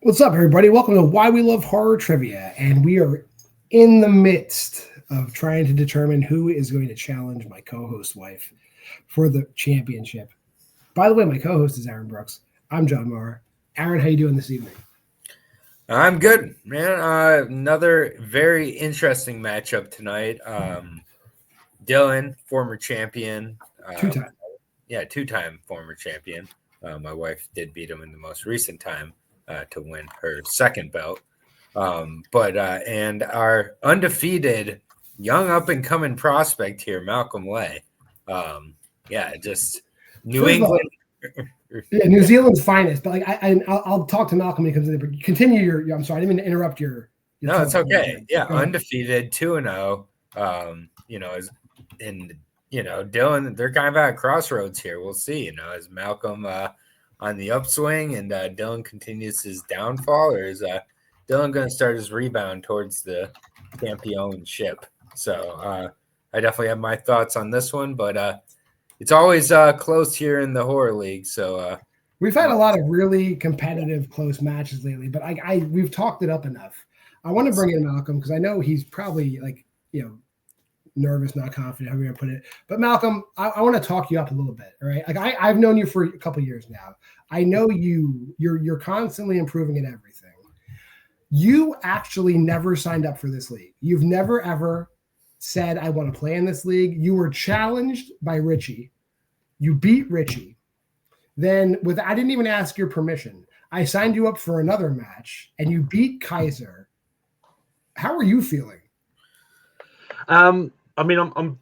What's up, everybody? Welcome to Why We Love Horror Trivia, and we are in the midst of trying to determine who is going to challenge my co-host wife for the championship. By the way, my co-host is Aaron Brooks. I'm JWMaher. Aaron, how you doing this evening? I'm good, man. Another very interesting matchup tonight. Dylan, former champion. Two-time. Yeah, two-time former champion. My wife did beat him in the most recent time to win her second belt. And our undefeated young up-and-coming prospect here, Malcolm Lay. Just New England. Yeah, New Zealand's finest. But I'll talk to Malcolm when he comes in. But continue your. I'm sorry, I didn't mean to interrupt your no, it's okay. Yeah, undefeated, 2-0. Dylan, they're kind of at a crossroads here. We'll see. Is Malcolm on the upswing and Dylan continues his downfall, or is Dylan going to start his rebound towards the championship? So I definitely have my thoughts on this one, but it's always close here in the horror league. So we've had a lot of really competitive, close matches lately, but we've talked it up enough. I want to bring in Malcolm because I know he's probably nervous, not confident, however you want to put it. But Malcolm, I want to talk you up a little bit. All right. I've known you for a couple of years now. I know you're constantly improving at everything. You actually never signed up for this league. You've never ever said, I want to play in this league. You were challenged by Richie. You beat Richie. Then I didn't even ask your permission. I signed you up for another match and you beat Kaiser. How are you feeling? I'm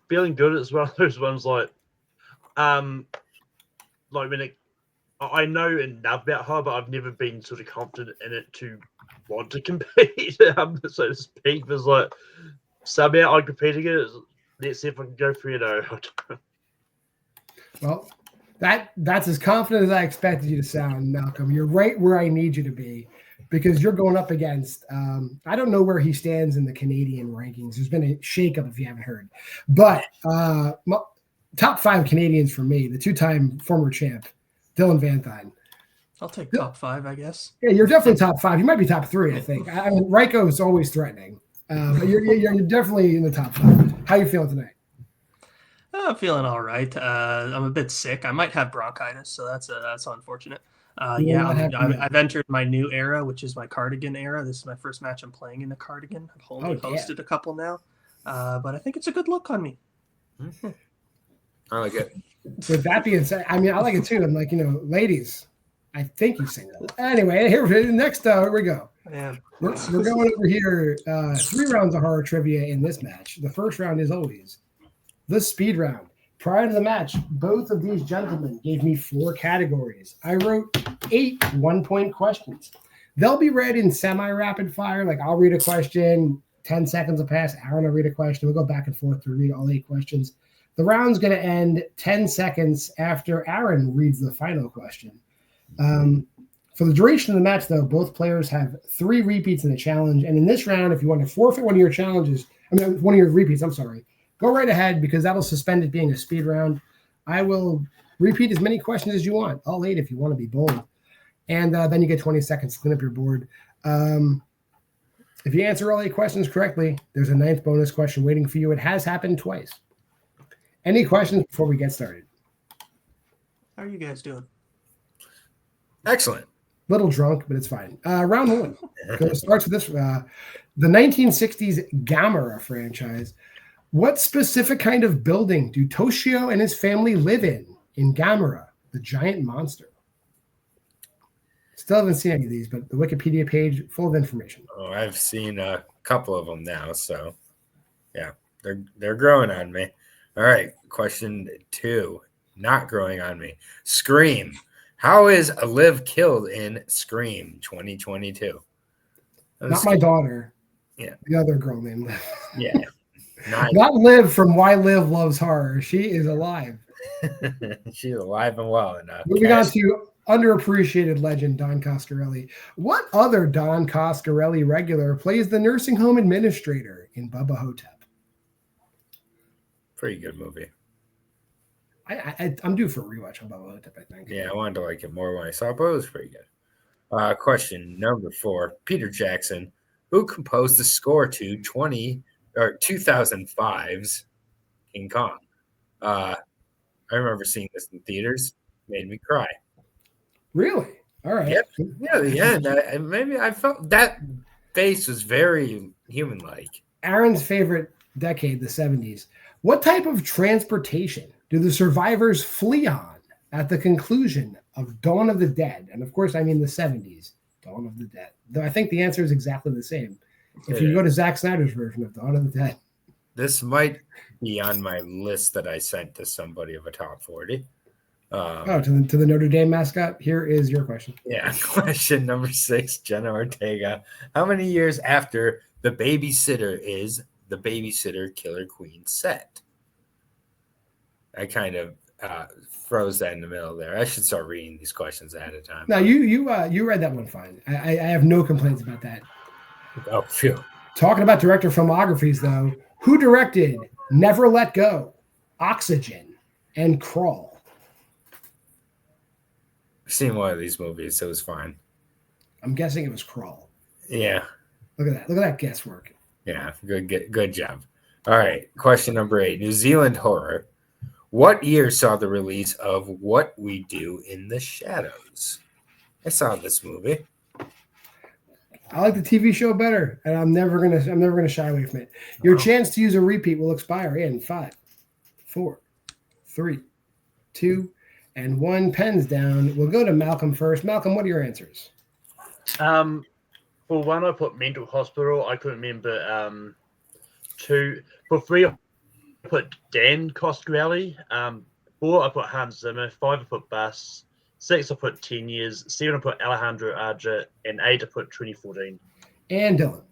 feeling good. It's one of those ones I know enough about her, but I've never been sort of confident in it to want to compete, so to speak. There's somehow I'm competing it. Let's see if I can go for Well, that's as confident as I expected you to sound, Malcolm. You're right where I need you to be. Because you're going up against, I don't know where he stands in the Canadian rankings. There's been a shakeup if you haven't heard. But top 5 Canadians for me, the 2-time former champ, Dylan Vanthuyne. I'll take top 5, I guess. Yeah, you're definitely top 5. You might be top 3, I think. I mean, Ryko is always threatening. But you're definitely in the top 5. How are you feeling tonight? I'm feeling all right. I'm a bit sick. I might have bronchitis, so that's unfortunate. I've entered my new era, which is my cardigan era. This is my first match I'm playing in the cardigan. I've only hosted a couple now, but I think it's a good look on me. I like it. With that being said, I mean, I like it too. I'm like, ladies, I think you sing that. Anyway, here we go. Yeah. We're going over here. 3 rounds of horror trivia in this match. The first round is always the speed round. Prior to the match, both of these gentlemen gave me 4 categories. I wrote 8 1-point questions. They'll be read in semi-rapid fire. Like I'll read a question, 10 seconds will pass. Aaron will read a question. We'll go back and forth to read all 8 questions. The round's going to end 10 seconds after Aaron reads the final question. For the duration of the match, though, both players have 3 repeats in the challenge. And in this round, if you want to forfeit one of your repeats, go right ahead because that'll suspend it being a speed round. I will repeat as many questions as you want. All 8 if you want to be bold. And then you get 20 seconds to clean up your board. If you answer all 8 questions correctly, there's a 9th bonus question waiting for you. It has happened twice. Any questions before we get started? How are you guys doing? Excellent. Little drunk, but it's fine. Round 1. It starts with this. The 1960s Gamera franchise. What specific kind of building do Toshio and his family live in Gamera, the giant monster? Still haven't seen any of these, but the Wikipedia page full of information. Oh, I've seen a couple of them now, so yeah, they're growing on me. All right, question 2, not growing on me. Scream. How is Liv killed in Scream 2022? Not my daughter. Yeah. The other girl named Liv. Yeah. Not Liv from Why Liv Loves Horror. She is alive. She's alive and well. Moving on to underappreciated legend Don Coscarelli. What other Don Coscarelli regular plays the nursing home administrator in Bubba Hotep? Pretty good movie. I'm due for a rewatch on Bubba Hotep, I think. Yeah, I wanted to like it more when I saw it, but it was pretty good. Question number 4. Peter Jackson, who composed the score to 2005's King Kong? I remember seeing this in theaters. Made me cry. Really? All right. Yep. Yeah. Maybe I felt that face was very human-like. Aaron's favorite decade, the 70s. What type of transportation do the survivors flee on at the conclusion of Dawn of the Dead? And of course, I mean the 70s, Dawn of the Dead. Though I think the answer is exactly the same. If you go to Zack Snyder's version of Dawn of the Dead. This might be on my list that I sent to somebody of a top 40. To the Notre Dame mascot. Here is your question. Yeah. Question number 6, Jenna Ortega. How many years after The Babysitter is The Babysitter Killer Queen set? I kind of froze that in the middle there. I should start reading these questions ahead of time. No, you read that one fine. I have no complaints about that. Oh, phew. Talking about director filmographies, though, who directed Never Let Go, Oxygen, and Crawl? I've seen one of these movies, so it was fine. I'm guessing it was Crawl. Yeah. Look at that. Look at that guesswork. Yeah, good job. All right, question number 8, New Zealand horror. What year saw the release of What We Do in the Shadows? I saw this movie. I like the TV show better, and I'm never gonna shy away from it. Your chance to use a repeat will expire in 5, 4, 3, 2, and 1. Pens down. We'll go to Malcolm first. Malcolm, what are your answers? For one, I put mental hospital. I couldn't remember. 2 for 3, I put Dan Coscarelli. 4, I put Hans Zimmer. 5, I put Bus. 6, I put 10 years. 7, I put Alejandro Arja. And 8, I put 2014. And Dylan.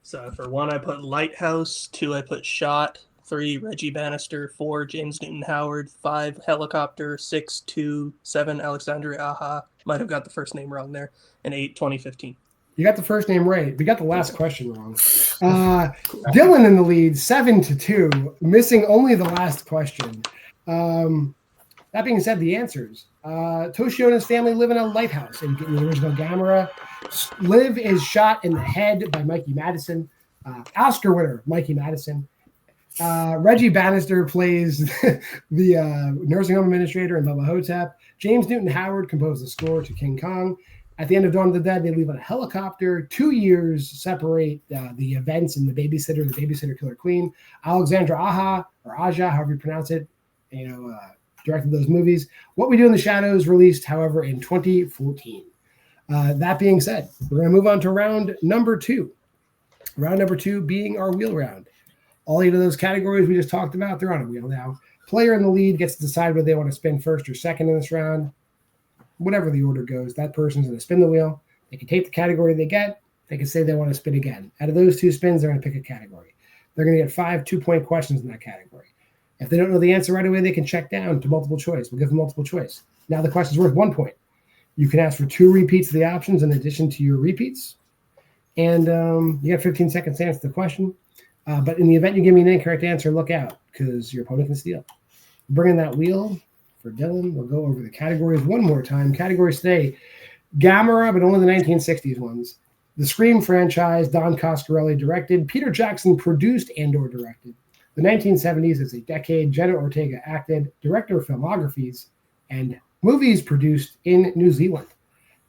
So for 1, I put Lighthouse. 2, I put Shot. 3, Reggie Bannister. 4, James Newton Howard. 5, Helicopter. 6, 2, 7, Alexandria Aha. Might have got the first name wrong there. And 8, 2015. You got the first name right. We got the last question wrong. Dylan in the lead, 7-2, missing only the last question. That being said, the answers. Toshio and his family live in a lighthouse in the original Gamera. Liv is shot in the head by Mikey Madison. Oscar winner, Mikey Madison. Reggie Bannister plays the nursing home administrator in Bubba Hotep. James Newton Howard composed the score to King Kong. At the end of Dawn of the Dead, they leave on a helicopter. 2 years separate the events in The Babysitter Killer Queen. Alexandra Aja, however you pronounce it, directed those movies. What We Do in the Shadows released, however, in 2014. That being said, we're going to move on to round number 2. Round number 2 being our wheel round. All 8 of those categories we just talked about, they're on a wheel now. Player in the lead gets to decide whether they want to spin first or second in this round. Whatever the order goes, that person's going to spin the wheel. They can take the category they get. They can say they want to spin again. Out of those 2 spins, they're going to pick a category. They're going to get 5 2-point questions in that category. If they don't know the answer right away, they can check down to multiple choice. We'll give them multiple choice. Now the question's worth 1 point. You can ask for 2 repeats of the options in addition to your repeats. And you got 15 seconds to answer the question. But in the event you give me an incorrect answer, look out, because your opponent can steal. Bring in that wheel for Dylan. We'll go over the categories one more time. Categories today, Gamera, but only the 1960s ones. The Scream franchise, Don Coscarelli directed. Peter Jackson produced and/or directed. The 1970s is a decade. Jenna Ortega acted. Director of filmographies and movies produced in New Zealand.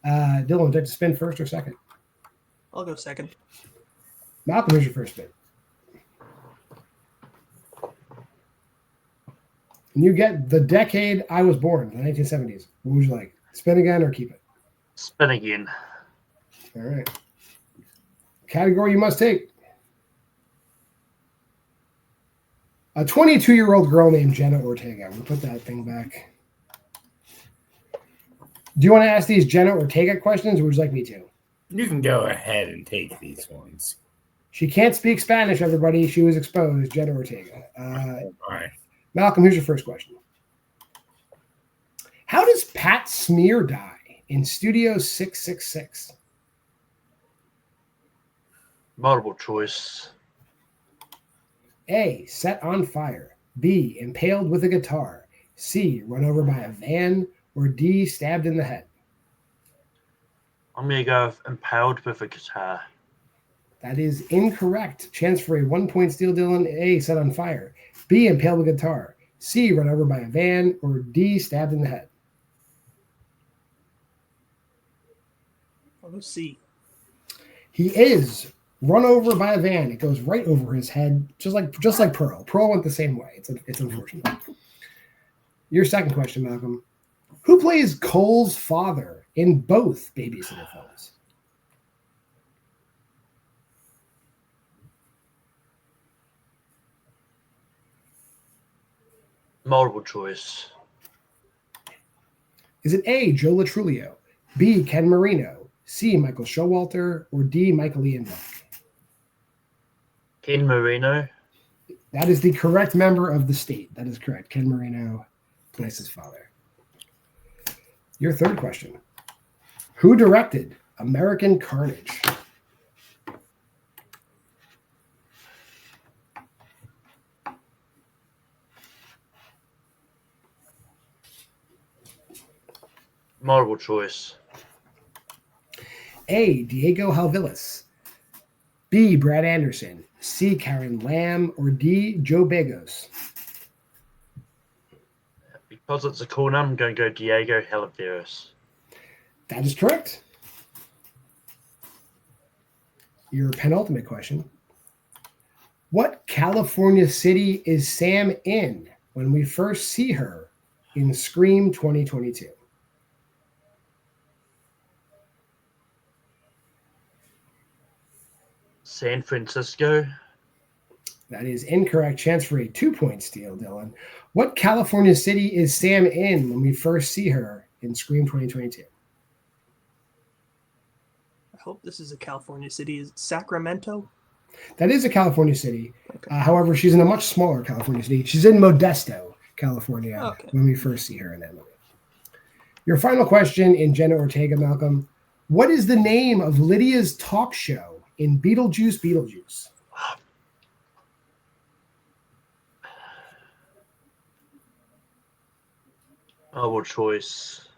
Dylan, would you like to spin first or second? I'll go second. Malcolm, here's your first spin. And you get the decade I was born, the 1970s. What would you like? Spin again or keep it? Spin again. All right. Category you must take. A 22-year-old girl named Jenna Ortega. We'll put that thing back. Do you want to ask these Jenna Ortega questions, or would you like me to? You can go ahead and take these ones. She can't speak Spanish, everybody. She was exposed, Jenna Ortega. All right. Malcolm, here's your first question. How does Pat Smear die in Studio 666? Multiple choice. A, set on fire. B, impaled with a guitar. C, run over by a van. Or D, stabbed in the head. I'm going to go with impaled with a guitar. That is incorrect. Chance for a 1-point steal, Dylan. A, set on fire. B, impaled with guitar. C, run over by a van. Or D, stabbed in the head. I'll go C. He is run over by a van. It goes right over his head, just like Pearl. Pearl went the same way. It's unfortunate. Your second question, Malcolm. Who plays Cole's father in both babysitter films? Multiple choice. Is it A, Joe Latrulio, B, Ken Marino, C, Michael Showalter, or D, Michael Ian Black? Ken Marino. That is the correct member of the state. That is correct. Ken Marino plays his father. Your third question. Who directed American Carnage? Multiple choice. A, Diego Halvilis, B, Brad Anderson, C, Karen Lamb, or D, Joe Begos? Because it's a corner, I'm going to go Diego Halviris. That is correct. Your penultimate question. What California city is Sam in when we first see her in Scream 2022? San Francisco. That is incorrect. Chance for a 2-point steal, Dylan. What California city is Sam in when we first see her in Scream 2022? I hope this is a California city. Is it Sacramento? That is a California city. Okay. However, she's in a much smaller California city. She's in Modesto, California, when we first see her in that movie. Your final question in Jenna Ortega, Malcolm. What is the name of Lydia's talk show in Beetlejuice? Multiple choice.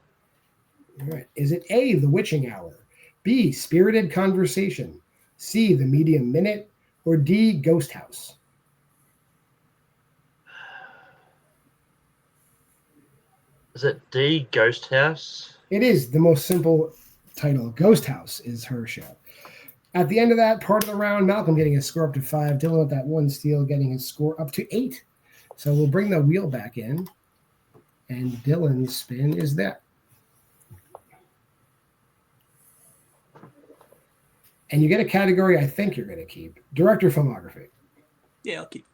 All right. Is it A, The Witching Hour, B, Spirited Conversation, C, The Medium Minute, or D, Ghost House? Is it D, Ghost House? It is the most simple title. Ghost House is her show. At the end of that part of the round, Malcolm getting his score up to 5. Dylan with that 1 steal getting his score up to 8. So we'll bring the wheel back in. And Dylan's spin is that. And you get a category I think you're going to keep. Director filmography. Yeah, I'll keep.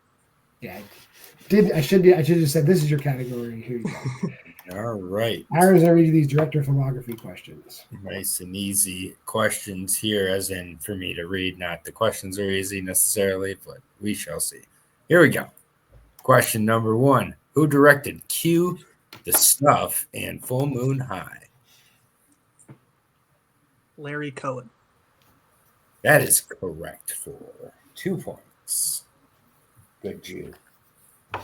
Yeah. I should have just said this is your category. Here you go. All right. Aaron's going to read you these director filmography questions. Nice and easy questions here, as in for me to read. Not the questions are easy necessarily, but we shall see. Here we go. Question number 1. Who directed Q, The Stuff, and Full Moon High? Larry Cohen. That is correct for 2 points. Good Jew.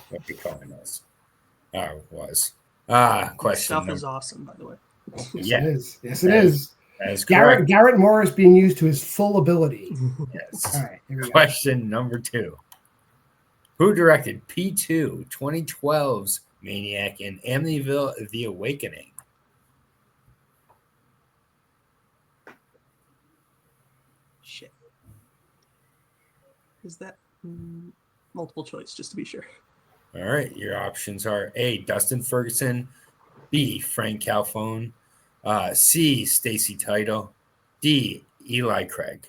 What you calling us? Was. Question. Stuff is awesome, by the way. Yes, it is. Yes, it is. That is correct. Garrett Morris being used to his full ability. Yes. All right, here we go. Question number 2. Who directed P2, 2012's Maniac, and Amityville: The Awakening? Shit. Is that multiple choice, just to be sure? All right. Your options are A, Dustin Ferguson, B, Frank Calfone, C, Stacy Title, D, Eli Craig.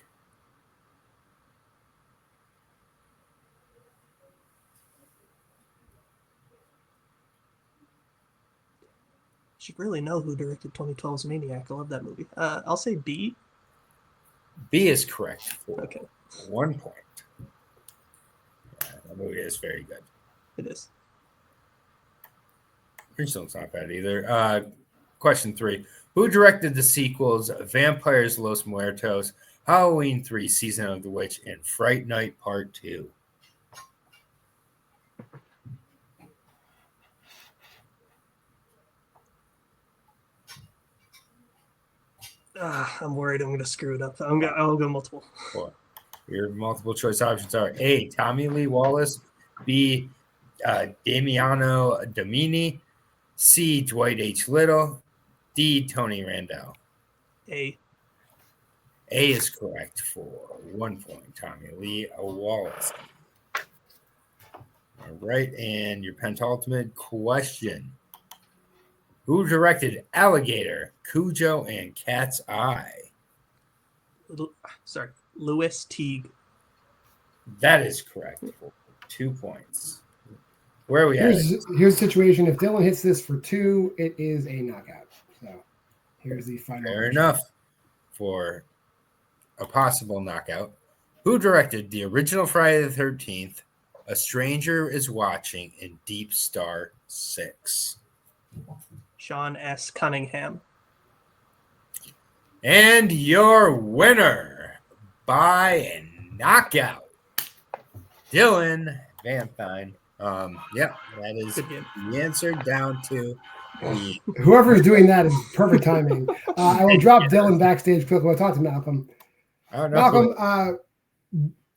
Should really know who directed 2012's Maniac. I love that movie. I'll say B. B is correct for Okay. 1 point. That movie is very good. It is. It's not bad either. Question 3. Who directed the sequels Vampires Los Muertos, Halloween 3, Season of the Witch, and Fright Night Part 2? I'm worried I'm going to screw it up. I'll go multiple. Four. Your multiple choice options are A, Tommy Lee Wallace, B, Damiano Domini, C, Dwight H. Little, D, Tony Randall. A. A is correct for 1 point. Tommy Lee Wallace. All right, and your penultimate question. Who directed Alligator, Cujo, and Cat's Eye? Louis Teague. That is correct for 2 points. Where are we at? Here's the situation. If Dylan hits this for 2, it is a knockout. So here's the final. Fair enough for a possible knockout. Who directed the original Friday the 13th, A Stranger is Watching, and Deep Star 6? Sean S. Cunningham. And your winner by a knockout, Dylan Vanthuyne. That is the answer down to whoever's doing that is perfect timing. I will drop Dylan backstage quickly. I'll talk to Malcolm. Malcolm,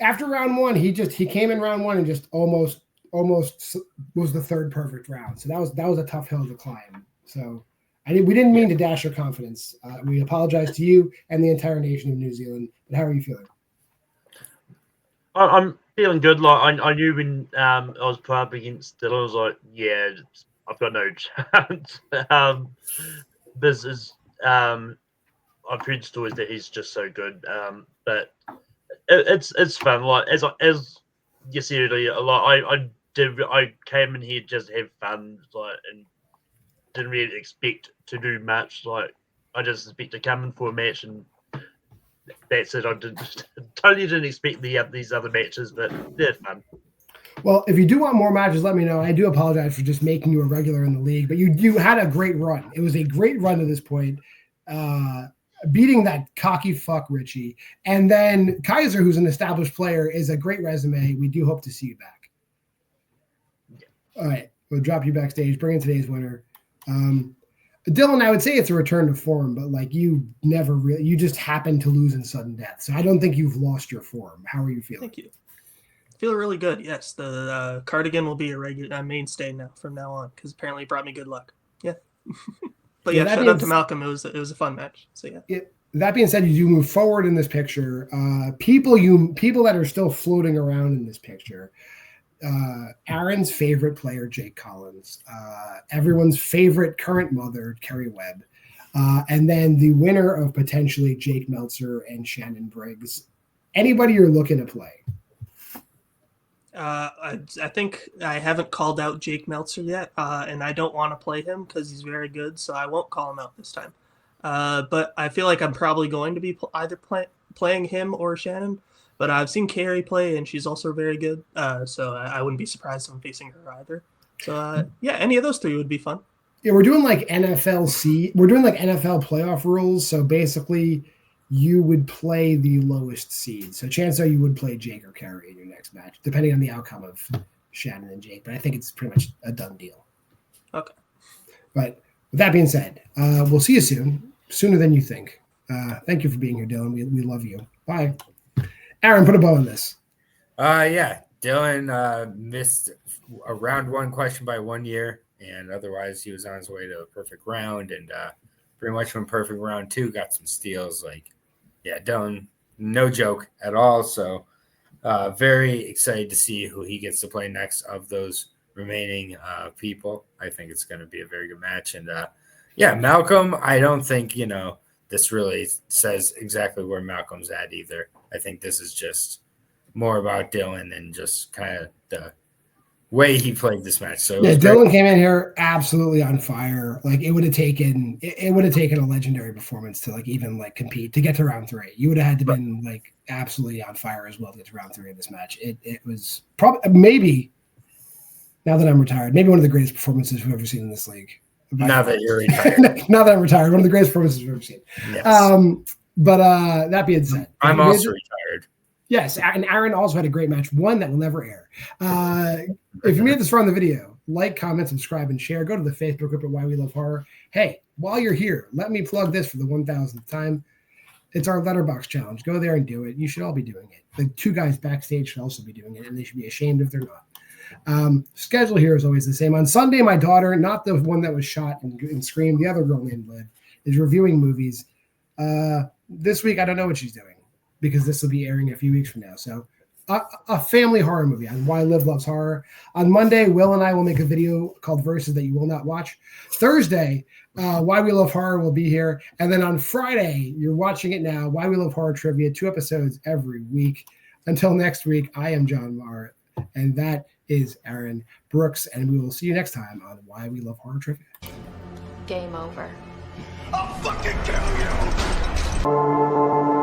after round 1, he came in round 1 and just almost was the third perfect round. So that was a tough hill to climb. So we didn't mean to dash your confidence. We apologize to you and the entire nation of New Zealand. But how are you feeling? I'm feeling good. Like I knew when I was playing up against Dylan, I was like, yeah, I've got no chance. This is I've heard stories that he's just so good. But it's fun. Like as you said earlier, like I came in here just to have fun, like, and didn't really expect to do much. Like I just expect to come in for a match and that's it. I totally didn't expect these other matches, but they're fun. Well, if you do want more matches, let me know. I do apologize for just making you a regular in the league, but you had a great run. It was a great run to this point, beating that cocky fuck Richie. And then Kaiser, who's an established player, is a great resume. We do hope to see you back. Yeah. All right. We'll drop you backstage. Bring in today's winner. Dylan, I would say it's a return to form, but like you just happened to lose in sudden death. So I don't think you've lost your form. How are you feeling? Thank you. Feel really good. Yes, the cardigan will be a regular mainstay now from now on because apparently it brought me good luck. Yeah, but yeah, shout out to Malcolm. It was a fun match. So yeah. That being said, you move forward in this picture. People that are still floating around in this picture. Aaron's favorite player, Jake Collins. Everyone's favorite current mother, Kerry Webb. And then the winner of potentially Jake Meltzer and Shannon Briggs. Anybody you're looking to play? I think I haven't called out Jake Meltzer yet, and I don't want to play him because he's very good, so I won't call him out this time. But I feel like I'm probably going to be either playing him or Shannon. But I've seen Carrie play, and she's also very good. So I wouldn't be surprised if I'm facing her either. So yeah, any of those three would be fun. Yeah, we're doing like We're doing like NFL playoff rules. So basically, you would play the lowest seed. So chances are you would play Jake or Carrie in your next match, depending on the outcome of Shannon and Jake. But I think it's pretty much a done deal. Okay. But with that being said, we'll see you soon, sooner than you think. Thank you for being here, Dylan. We love you. Bye. Aaron, put a bow on this. Yeah. Dylan missed a round 1 question by 1 year, and otherwise he was on his way to a perfect round. And pretty much when perfect round 2 got some steals. Like, yeah, Dylan, no joke at all. So very excited to see who he gets to play next of those remaining people. I think it's going to be a very good match. And yeah, Malcolm, I don't think, this really says exactly where Malcolm's at either. I think this is just more about Dylan and just kind of the way he played this match. So yeah, Dylan came in here absolutely on fire. Like it would have taken a legendary performance to like even like compete to get to round 3. You would have had to been like absolutely on fire as well to get to round 3 of this match. It was probably maybe, now that I'm retired, maybe one of the greatest performances we've ever seen in this league. Now that you're retired. Now that I'm retired, one of the greatest performances we've ever seen. Yes. But that being said, I'm also retired. Yes, and Aaron also had a great match, one that will never air. If you made this far in the video, like, comment, subscribe, and share. Go to the Facebook group at WE Love Horror. Hey, while you're here, let me plug this for the 1,000th time. It's our Letterboxd challenge. Go there and do it. You should all be doing it. The two guys backstage should also be doing it, and they should be ashamed if they're not. Schedule here is always the same. On Sunday, my daughter, not the one that was shot and screamed, the other girl named Liv, is reviewing movies. This week, I don't know what she's doing because this will be airing a few weeks from now. So a family horror movie on Why Liv Loves Horror. On Monday, Will and I will make a video called Verses That You Will Not Watch. Thursday, Why We Love Horror will be here. And then on Friday, you're watching it now, Why We Love Horror Trivia, 2 episodes every week. Until next week, I am JWMaher, and that is Aaron Brooks, and we will see you next time on Why We Love Horror Trivia. Game over. I'll fucking kill you!